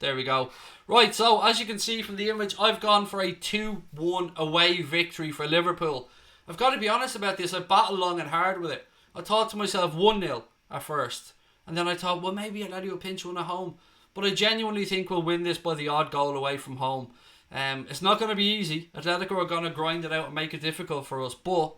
There we go. Right, so as you can see from the image, I've gone for a 2-1 away victory for Liverpool. I've got to be honest about this. I battled long and hard with it. I thought to myself 1-0 at first. And then I thought, well, maybe Atleti will pinch one at home. But I genuinely think we'll win this by the odd goal away from home. It's not going to be easy. Atletico are going to grind it out and make it difficult for us. But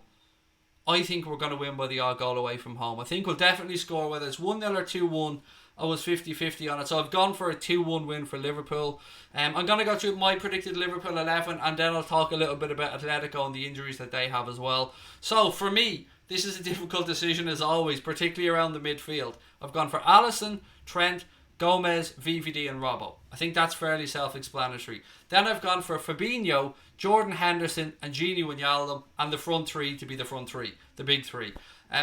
I think we're going to win by the odd goal away from home. I think we'll definitely score, whether it's 1-0 or 2-1. I was 50-50 on it. So I've gone for a 2-1 win for Liverpool. I'm going to go through my predicted Liverpool 11, and then I'll talk a little bit about Atletico and the injuries that they have as well. So for me, this is a difficult decision as always, particularly around the midfield. I've gone for Alisson, Trent, Gomez, VVD and Robbo. I think that's fairly self-explanatory. Then I've gone for Fabinho, Jordan Henderson and Gini Wijnaldum, and the front three to be the front three, the big three.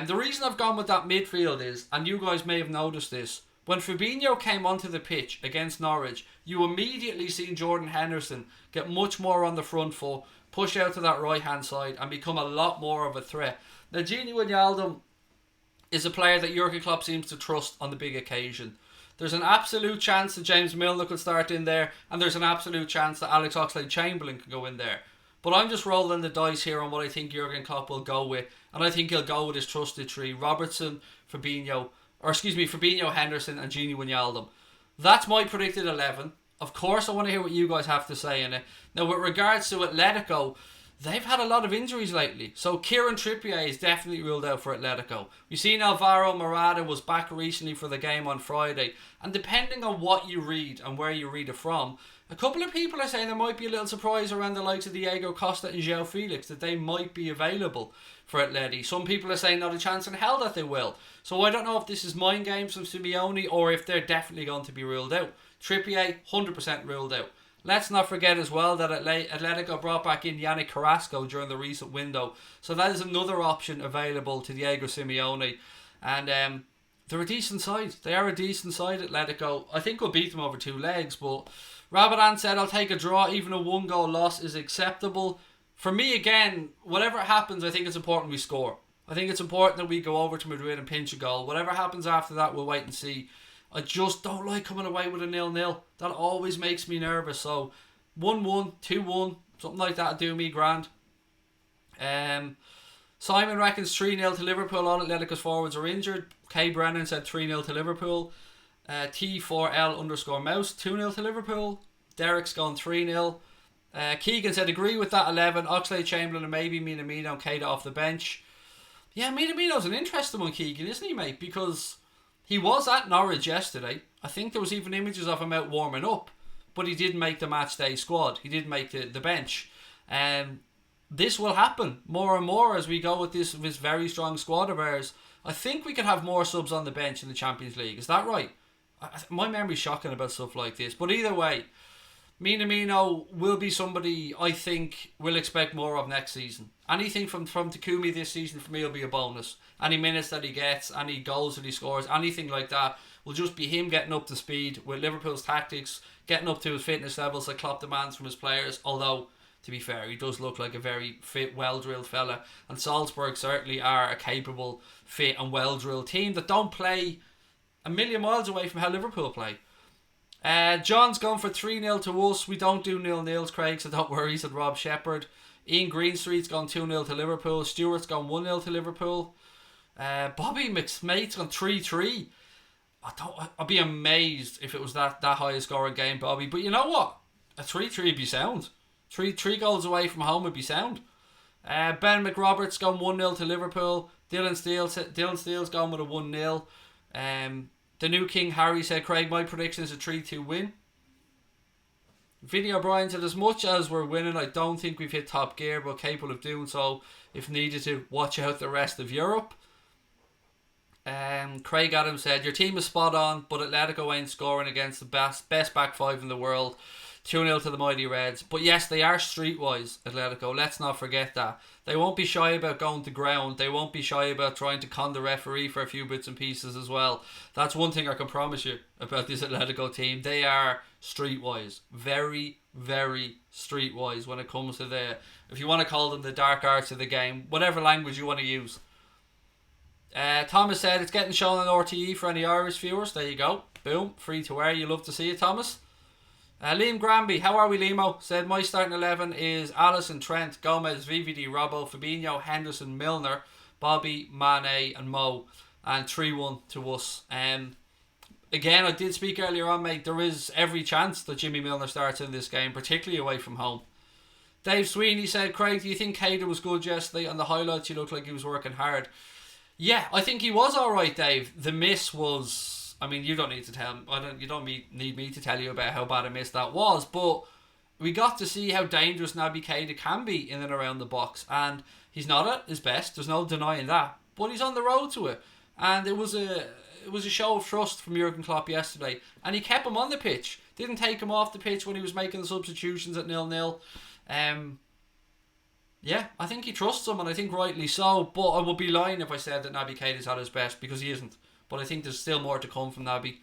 The reason I've gone with that midfield is, and you guys may have noticed this, when Fabinho came onto the pitch against Norwich, you immediately seen Jordan Henderson get much more on the front foot, push out to that right hand side and become a lot more of a threat. Now Gini Wijnaldum is a player that Jurgen Klopp seems to trust on the big occasion. There's an absolute chance that James Milner could start in there, and there's an absolute chance that Alex Oxlade-Chamberlain could go in there. But I'm just rolling the dice here on what I think Jurgen Klopp will go with, and I think he'll go with his trusted three: Fabinho, Henderson and Gini Wijnaldum. That's my predicted 11. Of course I want to hear what you guys have to say in it. Now with regards to Atletico, they've had a lot of injuries lately. So Kieran Trippier is definitely ruled out for Atletico. We've seen Alvaro Morata was back recently for the game on Friday. And depending on what you read and where you read it from, a couple of people are saying there might be a little surprise around the likes of Diego Costa and João Felix that they might be available for Atleti. Some people are saying not a chance in hell that they will. So I don't know if this is mind games from Simeone or if they're definitely going to be ruled out. Trippier, 100% ruled out. Let's not forget as well that Atletico brought back in Yannick Carrasco during the recent window. So that is another option available to Diego Simeone. And they're a decent side. They are a decent side, Atletico. I think we'll beat them over 2 legs. But Rabadan said, I'll take a draw. Even a 1-goal loss is acceptable. For me, again, whatever happens, I think it's important we score. I think it's important that we go over to Madrid and pinch a goal. Whatever happens after that, we'll wait and see. I just don't like coming away with a 0-0. That always makes me nervous. So 1-1, 2-1, something like that would do me grand. Simon reckons 3-0 to Liverpool. All Atletico's forwards are injured. Kay Brennan said 3-0 to Liverpool. T4L_mouse 2-0 to Liverpool. Derek's gone 3-0. Keegan said agree with that 11. Oxlade-Chamberlain and maybe Minamino and Keita off the bench. Yeah, Minamino's an interesting one, Keegan, isn't he, mate? Because he was at Norwich yesterday. I think there was even images of him out warming up. But he didn't make the match day squad. He didn't make the bench. This will happen more and more as we go with this very strong squad of ours. I think we could have more subs on the bench in the Champions League. Is that right? My memory's shocking about stuff like this. But either way, Minamino will be somebody I think we'll expect more of next season. Anything from Takumi this season for me will be a bonus. Any minutes that he gets, any goals that he scores, anything like that will just be him getting up to speed with Liverpool's tactics, getting up to his fitness levels that Klopp demands from his players. Although, to be fair, he does look like a very fit, well-drilled fella. And Salzburg certainly are a capable, fit and well-drilled team that don't play a million miles away from how Liverpool play. John's gone for 3-0 to us. We don't do 0-0s, Craig, so don't worry, said Rob Shepherd. Ian Greenstreet's gone 2-0 to Liverpool. Stewart's gone 1-0 to Liverpool. Bobby McSmate's gone 3-3. I'd be amazed if it was that high a scoring game, Bobby. But you know what? A 3-3 would be sound. Three goals away from home would be sound. Ben McRoberts gone 1-0 to Liverpool. Dylan Steele's gone with a 1-0. The new King Harry said, Craig, my prediction is a 3-2 win. Vinny O'Brien said, as much as we're winning, I don't think we've hit top gear, but capable of doing so if needed to. Watch out the rest of Europe. Craig Adams said, your team is spot on, but Atletico ain't scoring against the best back five in the world. 2-0 to the mighty Reds. But yes, they are streetwise, Atletico. Let's not forget that. They won't be shy about going to ground. They won't be shy about trying to con the referee for a few bits and pieces as well. That's one thing I can promise you about this Atletico team. They are streetwise. Very, very streetwise when it comes to if you want to call them the dark arts of the game. Whatever language you want to use. Thomas said, it's getting shown on RTE for any Irish viewers. There you go. Boom. Free to air. You love to see it, Thomas. Liam Granby, how are we, Limo? Said my starting 11 is Alisson, Trent, Gomez, VVD, Robbo, Fabinho, Henderson, Milner, Bobby, Mane, and Mo, and 3-1 to us. Again, I did speak earlier on, mate. There is every chance that Jimmy Milner starts in this game, particularly away from home. Dave Sweeney said, Craig, do you think Cater was good yesterday? On the highlights, he looked like he was working hard. Yeah, I think he was alright, Dave. The miss was... I mean, you don't need to tell... You don't need me to tell you about how bad a miss that was, but we got to see how dangerous Naby Keita can be in and around the box, and he's not at his best. There's no denying that, but he's on the road to it, and it was a show of trust from Jurgen Klopp yesterday, and he kept him on the pitch. Didn't take him off the pitch when he was making the substitutions at 0-0. Yeah, I think he trusts him, and I think rightly so, but I would be lying if I said that Naby Keita's at his best, because he isn't. But I think there's still more to come from Naby.